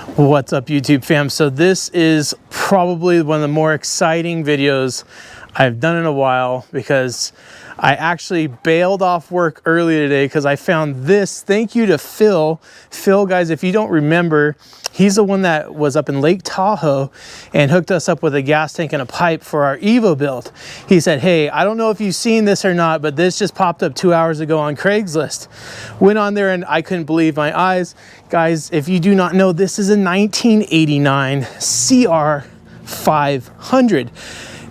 What's up, YouTube fam? So this is probably one of the more exciting videos I've done in a while, because I actually bailed off work early today because I found this. Thank you to Phil. Phil, guys, if you don't remember, he's the one that was up in Lake Tahoe and hooked us up with a gas tank and a pipe for our Evo build. He said, hey, I don't know if you've seen this or not, but this just popped up 2 hours ago on Craigslist. Went on there and I couldn't believe my eyes. Guys, if you do not know, this is a 1989 Cr500.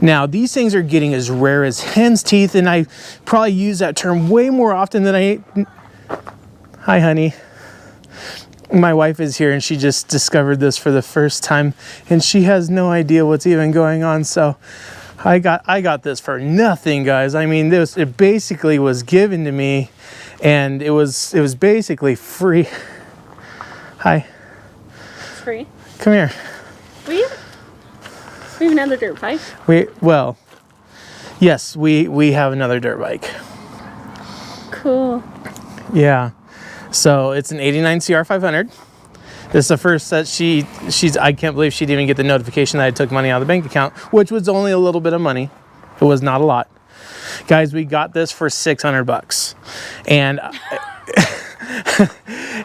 Now, these things are getting as rare as hen's teeth, and I probably use that term way more often than I... Hi, honey. My wife is here, and she just discovered this for the first time, and she has no idea what's even going on. So I got this for nothing, guys. I mean, it basically was given to me, and it was basically free. Hi. It's free. Come here. We have another dirt bike. Well, yes, we have another dirt bike. Cool. Yeah. So it's an 89 Cr500. This is the first that I can't believe she didn't even get the notification that I took money out of the bank account, which was only a little bit of money. It was not a lot. Guys, we got this for $600. And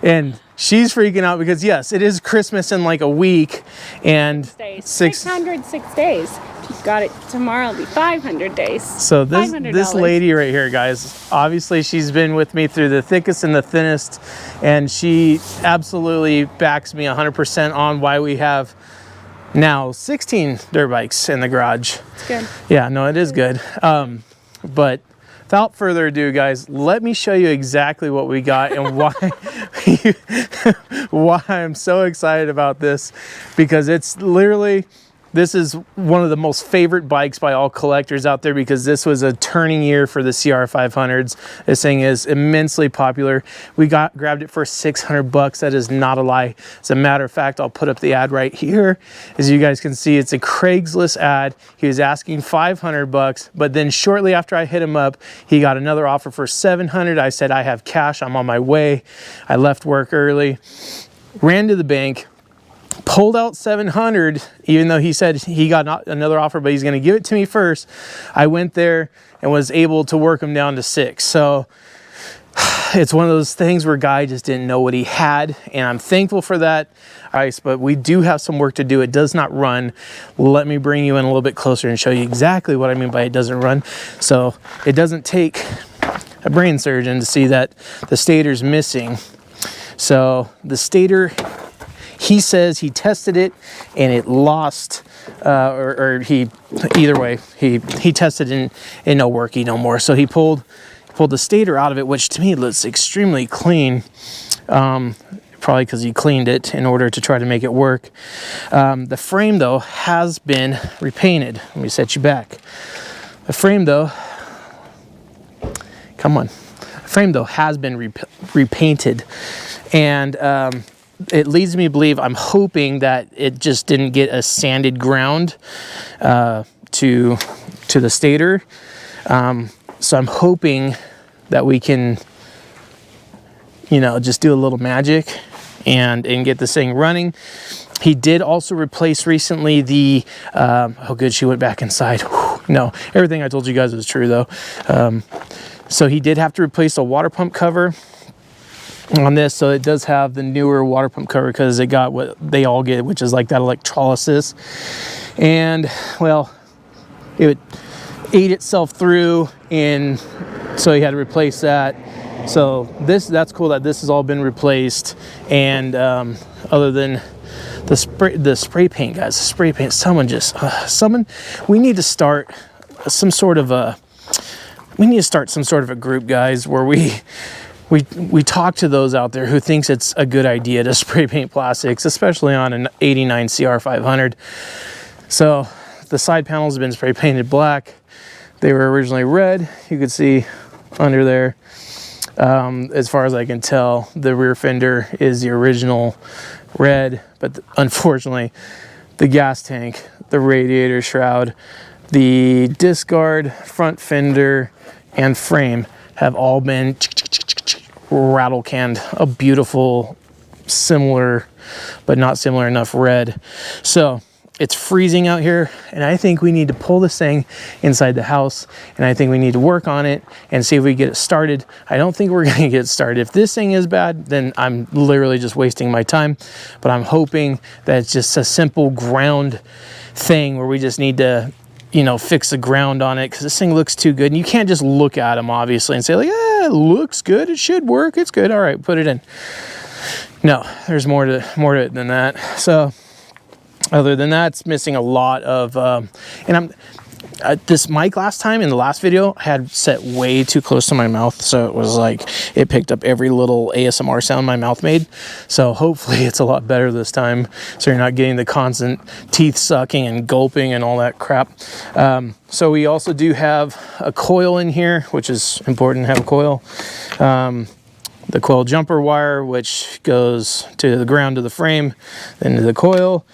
and she's freaking out because, yes, it is Christmas in like a week, and 606 days. If you got it tomorrow, it'll be 500 days. So this lady right here, guys, obviously she's been with me through the thickest and the thinnest, and she absolutely backs me 100% on why we have now 16 dirt bikes in the garage. It's good. Yeah, no, it is good. But without further ado, guys, let me show you exactly what we got and why why I'm so excited about this, because it's literally, this is one of the most favorite bikes by all collectors out there, because this was a turning year for the Cr500s. This thing is immensely popular. We grabbed it for $600. That is not a lie. As a matter of fact, I'll put up the ad right here. As you guys can see, it's a Craigslist ad. He was asking $500, but then shortly after I hit him up, he got another offer for $700. I said, I have cash, I'm on my way. I left work early, ran to the bank, pulled out $700, even though he said he got another offer, but he's going to give it to me first. I went there and was able to work him down to $600. So it's one of those things where guy just didn't know what he had, and I'm thankful for that. All right, but we do have some work to do. It does not run. Let me bring you in a little bit closer and show you exactly what I mean by it doesn't run. So it doesn't take a brain surgeon to see that the stator's missing. So the stator, he says he tested it and it lost, either way, he tested it and no worky no more. So he pulled the stator out of it, which to me looks extremely clean. Probably because he cleaned it in order to try to make it work. The frame though has been repainted. Let me set you back. The frame though, has been repainted, and it leads me to believe, I'm hoping that it just didn't get a sanded ground to the stator. So I'm hoping that we can, just do a little magic and get this thing running. He did also replace recently the, oh good, she went back inside. Whew, no, everything I told you guys was true though. So he did have to replace the water pump cover on this, so it does have the newer water pump cover, because it got what they all get, which is like that electrolysis, and well, it ate itself through, and so he had to replace that. So that's cool that this has all been replaced. And other than the spray paint, guys, the spray paint, we need to start some sort of a group, guys, where we talk to those out there who thinks it's a good idea to spray paint plastics, especially on an 89 Cr500. So the side panels have been spray painted black. They were originally red. You could see under there. As far as I can tell, the rear fender is the original red, but unfortunately the gas tank, the radiator shroud, the disc guard, front fender, and frame have all been rattle canned a beautiful similar but not similar enough red. So it's freezing out here, and I think we need to pull this thing inside the house, and I think we need to work on it and see if we get it started. I don't think we're gonna get started. If this thing is bad, then I'm literally just wasting my time, but I'm hoping that it's just a simple ground thing where we just need to, you know, fix the ground on it, because this thing looks too good. And you can't just look at them, obviously, and say like, yeah, it looks good, it should work, it's good, all right, put it in. No, there's more to it than that. So other than that, it's missing a lot of, and this mic last time in the last video I had set way too close to my mouth, so it was like it picked up every little ASMR sound my mouth made. So hopefully it's a lot better this time, so you're not getting the constant teeth sucking and gulping and all that crap. So we also do have a coil in here, which is important to have a coil. The coil jumper wire, which goes to the ground of the frame, then to the coil.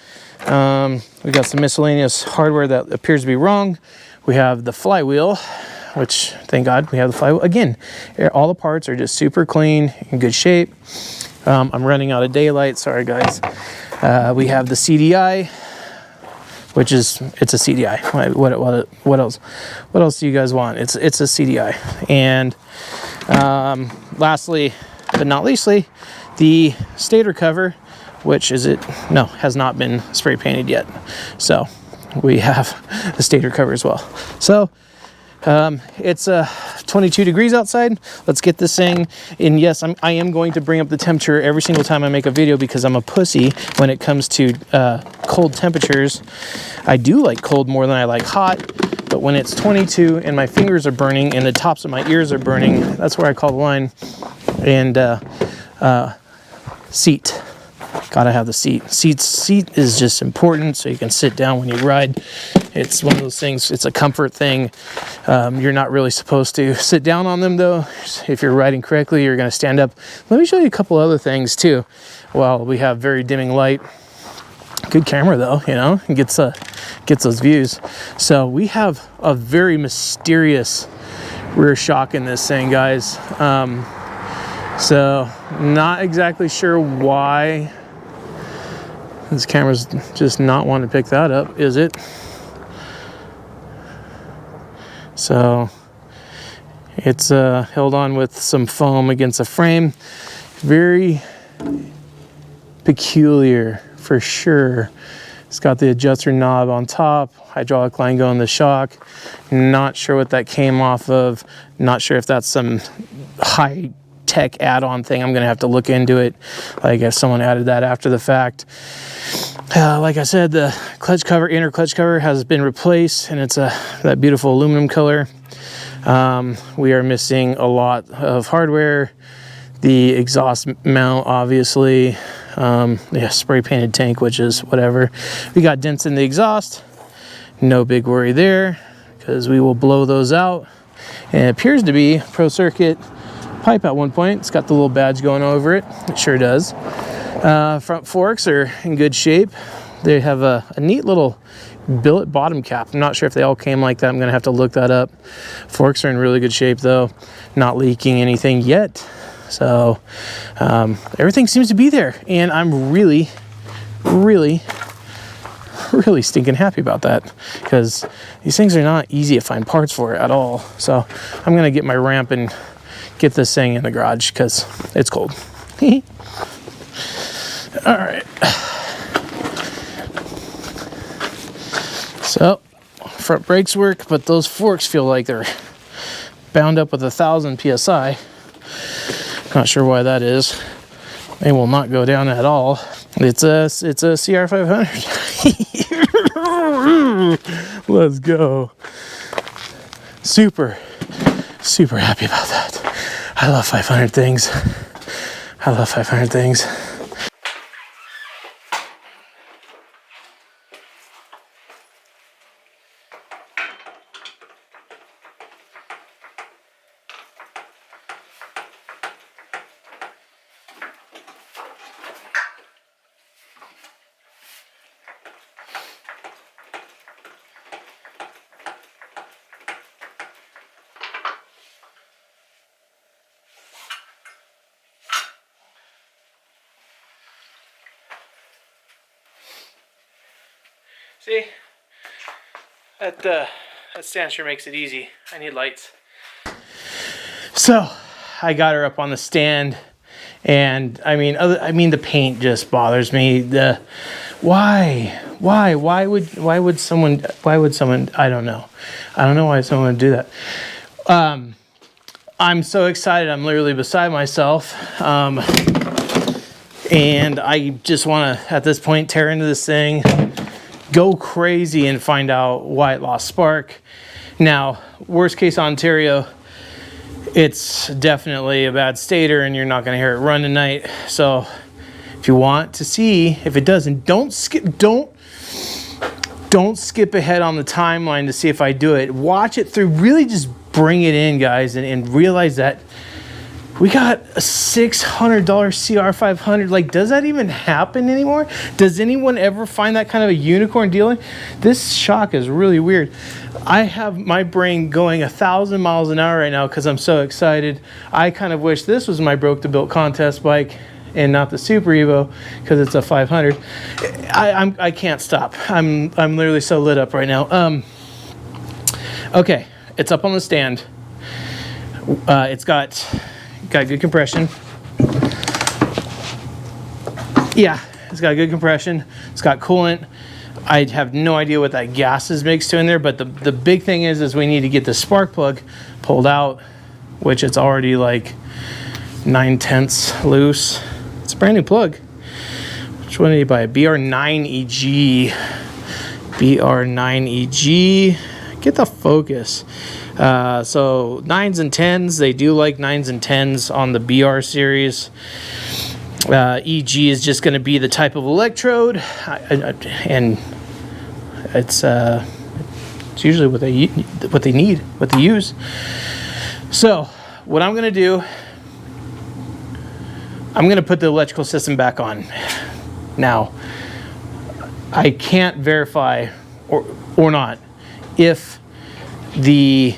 We got some miscellaneous hardware that appears to be wrong. We have the flywheel, which thank God we have the flywheel. Again, all the parts are just super clean, in good shape. I'm running out of daylight, sorry guys. We have the CDI, which is, it's a CDI. What else? What else do you guys want? It's a CDI. And lastly, but not leastly, the stator cover, which is has not been spray painted yet. So we have the stator cover as well. So it's 22 degrees outside. Let's get this thing in. Yes, I am going to bring up the temperature every single time I make a video, because I'm a pussy when it comes to cold temperatures. I do like cold more than I like hot, but when it's 22 and my fingers are burning and the tops of my ears are burning, that's where I call the line. And seat. Gotta have the seat. Seat is just important, so you can sit down when you ride. It's one of those things, it's a comfort thing. You're not really supposed to sit down on them though. If you're riding correctly, you're gonna stand up. Let me show you a couple other things too. Well, we have very dimming light. Good camera though, you know, it gets those views. So we have a very mysterious rear shock in this thing, guys. So not exactly sure why this camera's just not wanting to pick that up, is it? So it's held on with some foam against the frame. Very peculiar for sure. It's got the adjuster knob on top, hydraulic line going the shock. Not sure what that came off of. Not sure if that's some high tech add-on thing. I'm gonna have to look into it, like if someone added that after the fact. Like I said, the clutch cover, inner clutch cover, has been replaced, and it's that beautiful aluminum color. We are missing a lot of hardware. The exhaust mount, obviously. Yeah, spray painted tank, which is whatever. We got dents in the exhaust. No big worry there, because we will blow those out. And it appears to be Pro Circuit pipe at one point. It's got the little badge going over it. It sure does. Front forks are in good shape. They have a neat little billet bottom cap. I'm not sure if they all came like that. I'm gonna have to look that up. Forks are in really good shape though, not leaking anything yet. So everything seems to be there, and I'm really stinking happy about that, because these things are not easy to find parts for at all. So I'm gonna get my ramp and get this thing in the garage because it's cold. All right. So front brakes work, but those forks feel like they're bound up with 1,000 PSI. Not sure why that is. They will not go down at all. It's a Cr500. Let's go. Super happy about that. I love 500 things. I love 500 things. See? That stand sure makes it easy. I need lights. So I got her up on the stand, and I mean the paint just bothers me. Why would someone, I don't know why someone would do that. I'm so excited, I'm literally beside myself. And I just want to, at this point, tear into this thing, go crazy and find out why it lost spark. Now, worst case Ontario, it's definitely a bad stator and you're not going to hear it run tonight. So if you want to see if it doesn't, don't skip ahead on the timeline to see if I do it. Watch it through, really just bring it in, guys, and realize that we got a $600 Cr500. Like, does that even happen anymore? Does anyone ever find that kind of a unicorn dealing? This shock is really weird. I have my brain going 1,000 miles an hour right now because I'm so excited. I kind of wish this was my Broke to Built contest bike and not the Super Evo because it's a 500. I can't stop. I'm literally so lit up right now. Okay, it's up on the stand. It's got good compression. Yeah, it's got good compression. It's got coolant. I have no idea what that gas is mixed to in there, but the big thing is we need to get the spark plug pulled out, which it's already like 9/10 loose. It's a brand new plug. Which one did you buy? A BR9EG. BR9EG. Get the focus. So 9s and 10s, they do like 9s and 10s on the BR series. EG is just going to be the type of electrode, and it's usually what they need, what they use. So what I'm going to do, I'm going to put the electrical system back on. Now, I can't verify or not if the,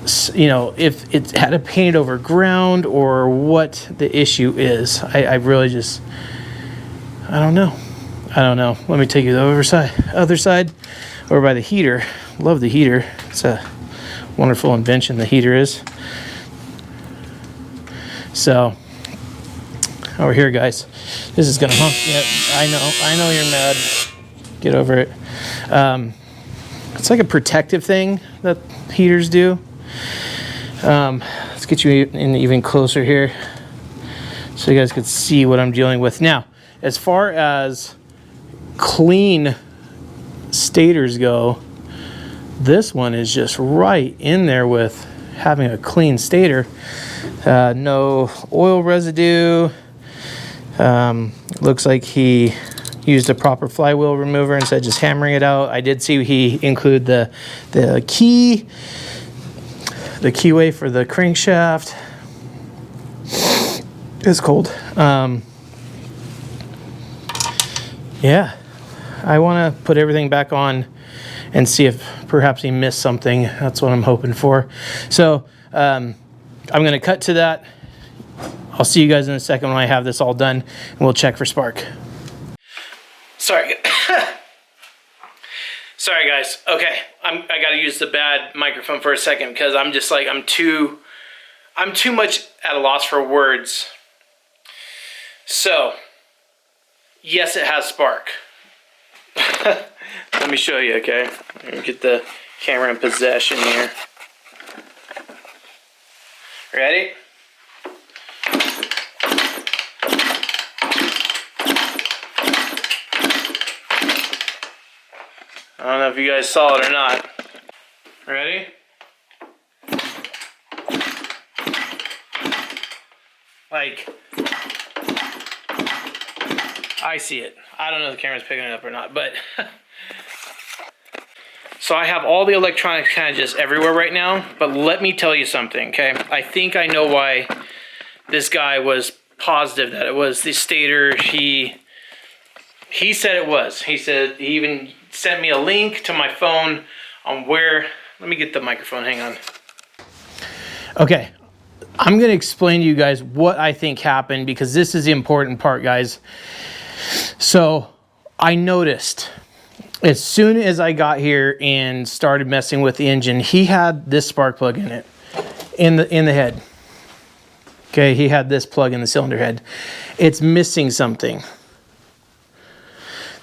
if it had a painted over ground or what the issue is. I really just, I don't know. Let me take you to the other side, over by the heater. Love the heater. It's a wonderful invention, the heater is. So, over here, guys. This is gonna honk. Yeah, I know you're mad. Get over it. It's like a protective thing that heaters do. Let's get you in even closer here so you guys can see what I'm dealing with. Now, as far as clean stators go, this one is just right in there with having a clean stator. No oil residue. Looks like he used a proper flywheel remover instead of just hammering it out. I did see he included the keyway for the crankshaft. It's cold. Yeah, I want to put everything back on and see if perhaps he missed something. That's what I'm hoping for. So I'm going to cut to that. I'll see you guys in a second when I have this all done, and we'll check for spark. Sorry. Sorry, guys. Okay, I got to use the bad microphone for a second because I'm just like, I'm too much at a loss for words. So, yes, it has spark. Let me show you, okay? Let me get the camera in possession here. Ready? I don't know if you guys saw it or not. Ready? Like, I see it. I don't know if the camera's picking it up or not, but so I have all the electronics kind of just everywhere right now, but let me tell you something, okay? I think I know why this guy was positive that it was the stator. He said it was. He said, he even sent me a link to my phone on where, let me get the microphone, hang on. Okay, I'm gonna explain to you guys what I think happened because this is the important part, guys. So I noticed as soon as I got here and started messing with the engine, he had this spark plug in it, in the head. Okay, he had this plug in the cylinder head. It's missing something.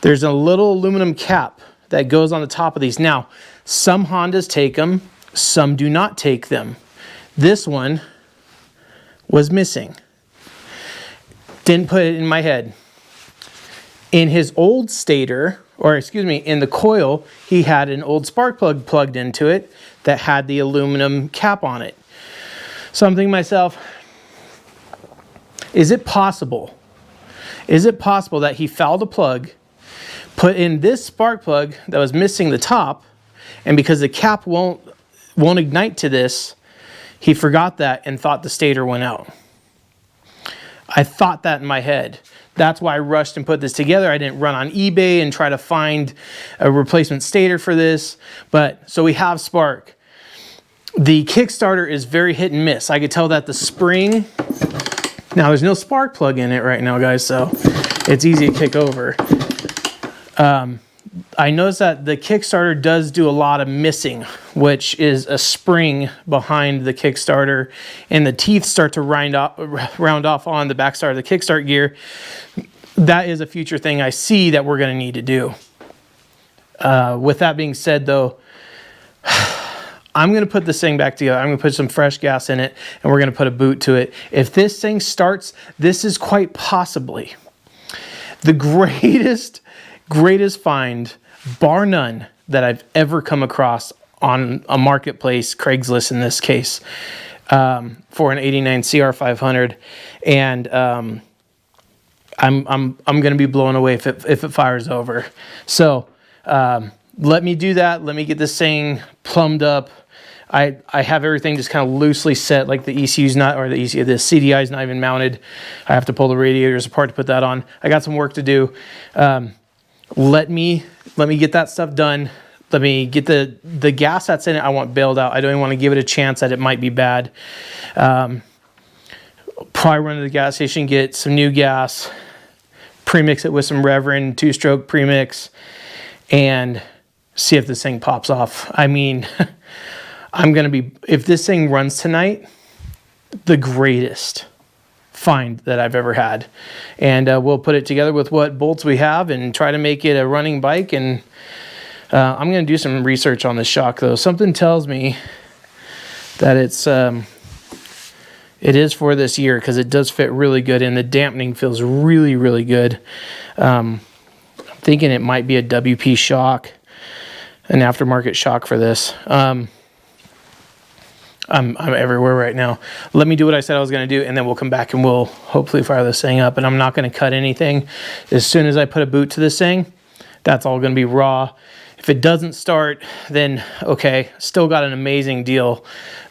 There's a little aluminum cap that goes on the top of these. Now, some Hondas take them, some do not take them. This one was missing. Didn't put it in my head. In his old stator, or excuse me, in the coil, he had an old spark plug plugged into it that had the aluminum cap on it. So I'm thinking to myself, is it possible? Is it possible that he fouled a plug, put in this spark plug that was missing the top, and because the cap won't ignite to this, he forgot that and thought the stator went out? I thought that in my head. That's why I rushed and put this together. I didn't run on eBay and try to find a replacement stator for this. But so we have spark. The Kickstarter is very hit and miss. I could tell that the spring, now there's no spark plug in it right now, guys, so it's easy to kick over. I noticed that the Kickstarter does do a lot of missing, which is a spring behind the Kickstarter, and the teeth start to round off on the backside of the kickstart gear. That is a future thing I see that we're going to need to do. With that being said, though, I'm going to put this thing back together. I'm going to put some fresh gas in it, and we're going to put a boot to it. If this thing starts, this is quite possibly the greatest find, bar none, that I've ever come across on a marketplace, Craigslist in this case, for an '89 Cr500, and I'm going to be blown away if it fires over. So let me do that. Let me get this thing plumbed up. I have everything just kind of loosely set, like the ECU's not, or the CDI is not even mounted. I have to pull the radiators apart to put that on. I got some work to do. Let me get that stuff done. Let me get the gas that's in it. I want bailed out. I don't even want to give it a chance that it might be bad. Probably run to the gas station, get some new gas, premix it with some Reverend 2-stroke premix, and see if this thing pops off. I mean, if this thing runs tonight, the greatest find that I've ever had. And we'll put it together with what bolts we have and try to make it a running bike. And I'm going to do some research on this shock, though. Something tells me that it is for this year, because it does fit really good, and the dampening feels really, really good. I'm thinking it might be a WP shock, an aftermarket shock for this. I'm everywhere right now. Let me do what I said I was going to do, and then we'll come back and we'll hopefully fire this thing up. And I'm not going to cut anything. As soon as I put a boot to this thing, that's all going to be raw. If it doesn't start, then okay, still got an amazing deal,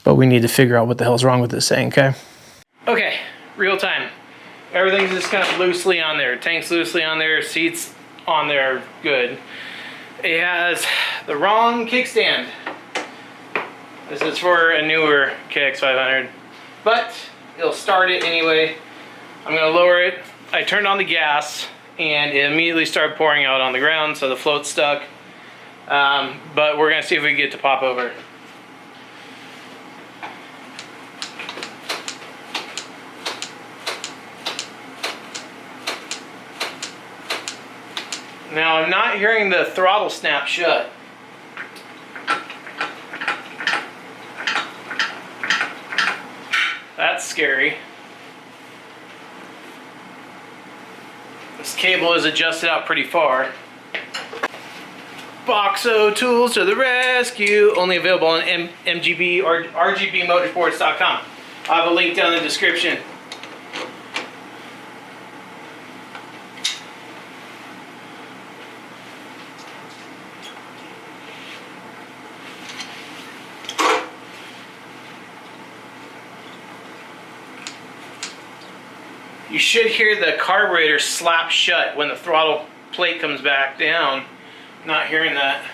but we need to figure out what the hell's wrong with this thing, okay? Okay, real time. Everything's just kind of loosely on there. Tank's loosely on there, seats on there, good. It has the wrong kickstand. This is for a newer Cr500, but it'll start it anyway. I'm gonna lower it. I turned on the gas and it immediately started pouring out on the ground, so the float's stuck. But we're gonna see if we can get it to pop over. Now I'm not hearing the throttle snap shut. That's scary. This cable is adjusted out pretty far. BOXO tools to the rescue. Only available on MGB or RGBmotorsports.com. I'll have a link down in the description. You should hear the carburetor slap shut when the throttle plate comes back down. Not hearing that.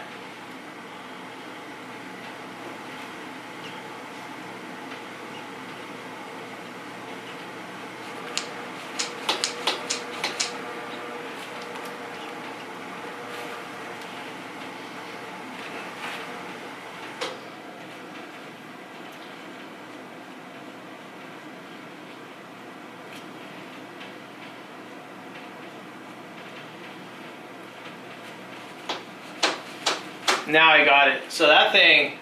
Now I got it. So that thing,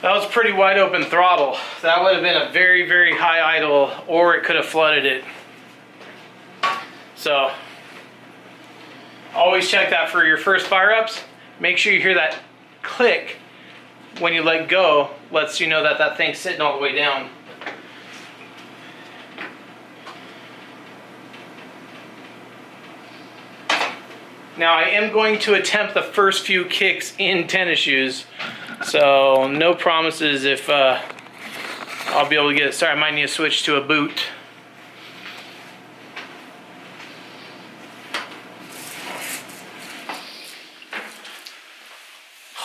that was pretty wide open throttle. That would have been a very, very high idle, or it could have flooded it. So always check that for your first fire ups. Make sure you hear that click when you let go. Lets you know that that thing's sitting all the way down. Now I am going to attempt the first few kicks in tennis shoes, so no promises if I'll be able to get it started. I might need to switch to a boot.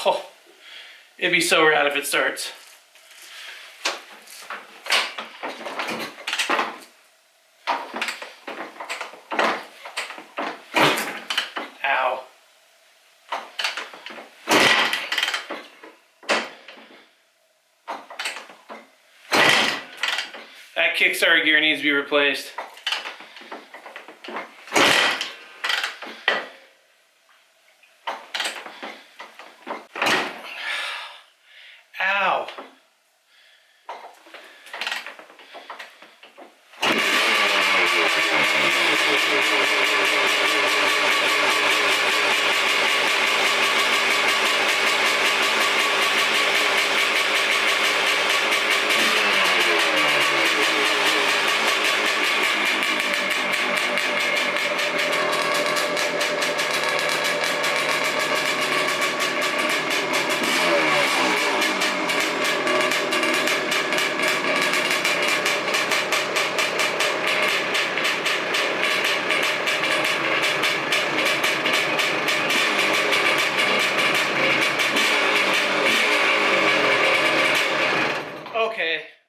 Oh, it'd be so rad if it starts. Ow. That Kickstarter gear needs to be replaced. Ow.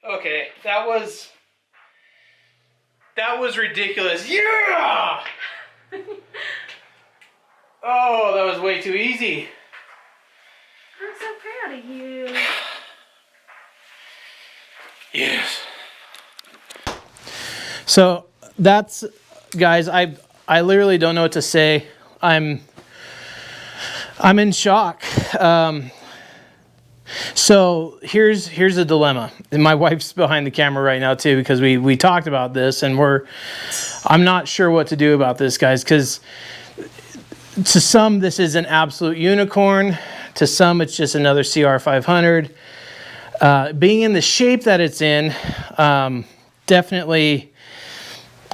Okay, that was ridiculous. Yeah! Oh, that was way too easy. I'm so proud of you. Yes. So that's, guys, I literally don't know what to say. I'm in shock. So here's a dilemma, and my wife's behind the camera right now too, because we talked about this, and I'm not sure what to do about this, guys, because to some this is an absolute unicorn, to some it's just another Cr500. Being in the shape that it's in, definitely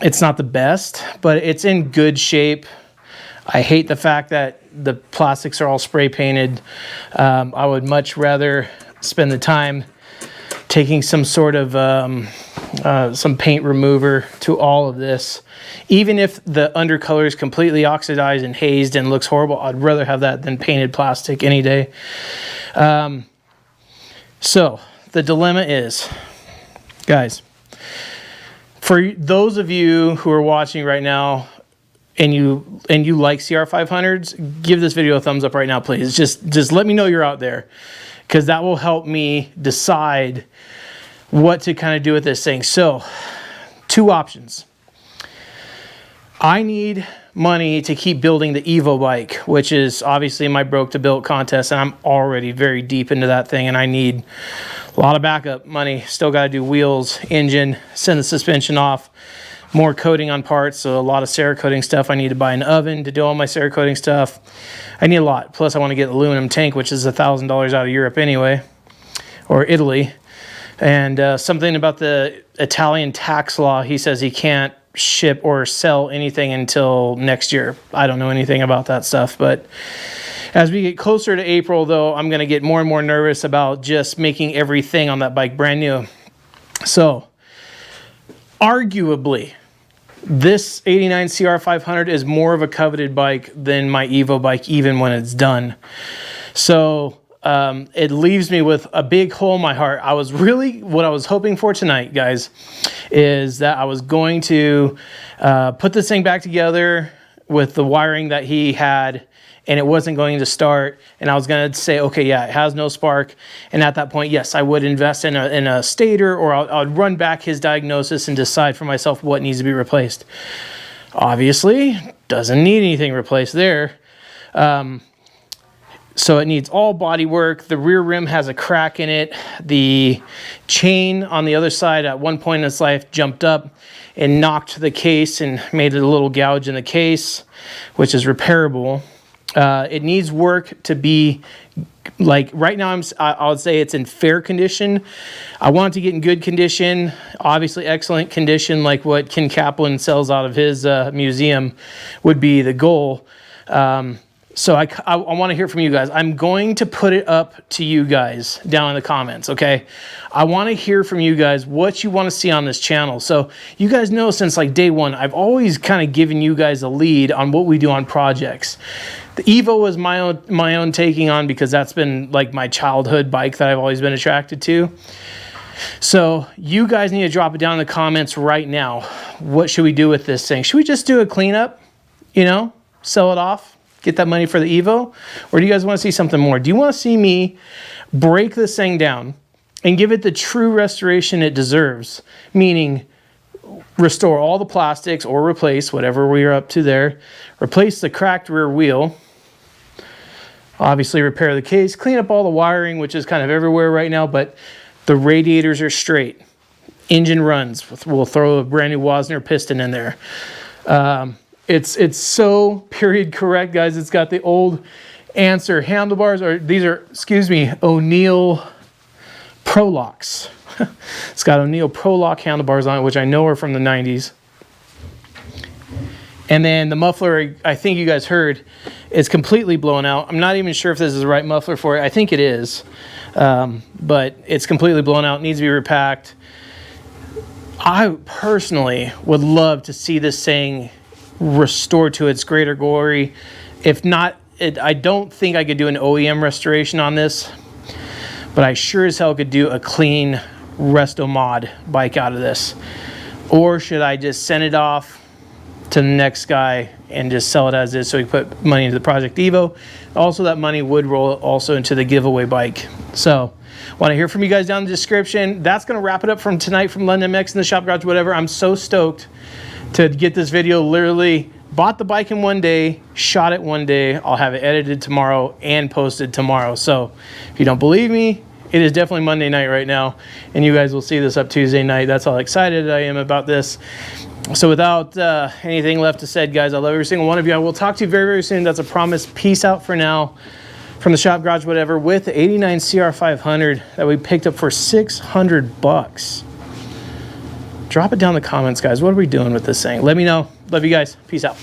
it's not the best, but it's in good shape. I hate the fact that the plastics are all spray painted. I would much rather spend the time taking some sort of some paint remover to all of this. Even if the undercolor is completely oxidized and hazed and looks horrible, I'd rather have that than painted plastic any day. So the dilemma is, guys, for those of you who are watching right now, and you like Cr500s, give this video a thumbs up right now, please. Just let me know you're out there, because that will help me decide what to kind of do with this thing. So, two options. I need money to keep building the Evo bike, which is obviously my broke to build contest, and I'm already very deep into that thing, and I need a lot of backup money. Still got to do wheels, engine, send the suspension off, more coating on parts, so a lot of Cerakoting stuff. I need to buy an oven to do all my Cerakoting stuff. I need a lot. Plus I want to get an aluminum tank, which is $1,000 out of Europe anyway, or Italy. And something about the Italian tax law, he says he can't ship or sell anything until next year. I don't know anything about that stuff, but as we get closer to April though, I'm going to get more and more nervous about just making everything on that bike brand new. So arguably, this 89 Cr500 is more of a coveted bike than my Evo bike, even when it's done. So it leaves me with a big hole in my heart. What I was hoping for tonight, guys, is that I was going to put this thing back together with the wiring that he had, and it wasn't going to start, and I was going to say, okay, yeah, it has no spark, and at that point, yes, I would invest in a stator, or I'd run back his diagnosis and decide for myself what needs to be replaced. Obviously, doesn't need anything replaced there. So it needs all body work. The rear rim has a crack in it. The chain on the other side at one point in its life jumped up and knocked the case and made it a little gouge in the case, which is repairable. It needs work to be, like right now I would say it's in fair condition. I want it to get in good condition, obviously excellent condition, like what Ken Kaplan sells out of his museum would be the goal. So I want to hear from you guys. I'm going to put it up to you guys down in the comments, okay? I want to hear from you guys what you want to see on this channel. So you guys know since like day one, I've always kind of given you guys a lead on what we do on projects. The Evo was my own taking on, because that's been like my childhood bike that I've always been attracted to. So you guys need to drop it down in the comments right now. What should we do with this thing? Should we just do a cleanup, you know, sell it off? Get that money for the Evo? Or do you guys want to see something more? Do you want to see me break this thing down and give it the true restoration it deserves? Meaning restore all the plastics or replace whatever we are up to there. Replace the cracked rear wheel. Obviously repair the case. Clean up all the wiring, which is kind of everywhere right now, but the radiators are straight. Engine runs. We'll throw a brand new Wasner piston in there. It's so period correct, guys. It's got the old Answer handlebars, or these are, excuse me, O'Neill Pro Locks. It's got O'Neill Pro Lock handlebars on it, which I know are from the 90s. And then the muffler, I think you guys heard, is completely blown out. I'm not even sure if this is the right muffler for it. I think it is, but it's completely blown out. It needs to be repacked. I personally would love to see this thing restored to its greater glory. If not, I don't think I could do an OEM restoration on this, but I sure as hell could do a clean resto mod bike out of this. Or should I just send it off to the next guy and just sell it as is, so we put money into the Project Evo? Also, that money would roll also into the giveaway bike. So want to hear from you guys down in the description. That's going to wrap it up from tonight from London MX in the Shop Garage, whatever. I'm so stoked to get this video. Literally bought the bike in one day, shot it one day. I'll have it edited tomorrow and posted tomorrow. So if you don't believe me, it is definitely Monday night right now, and you guys will see this up Tuesday night. That's how excited I am about this. So without anything left to say, guys, I love every single one of you. I will talk to you very, very soon. That's a promise. Peace out for now from the Shop Garage, whatever, with the 89 Cr500 that we picked up for $600. Drop it down in the comments, guys. What are we doing with this thing? Let me know. Love you guys. Peace out.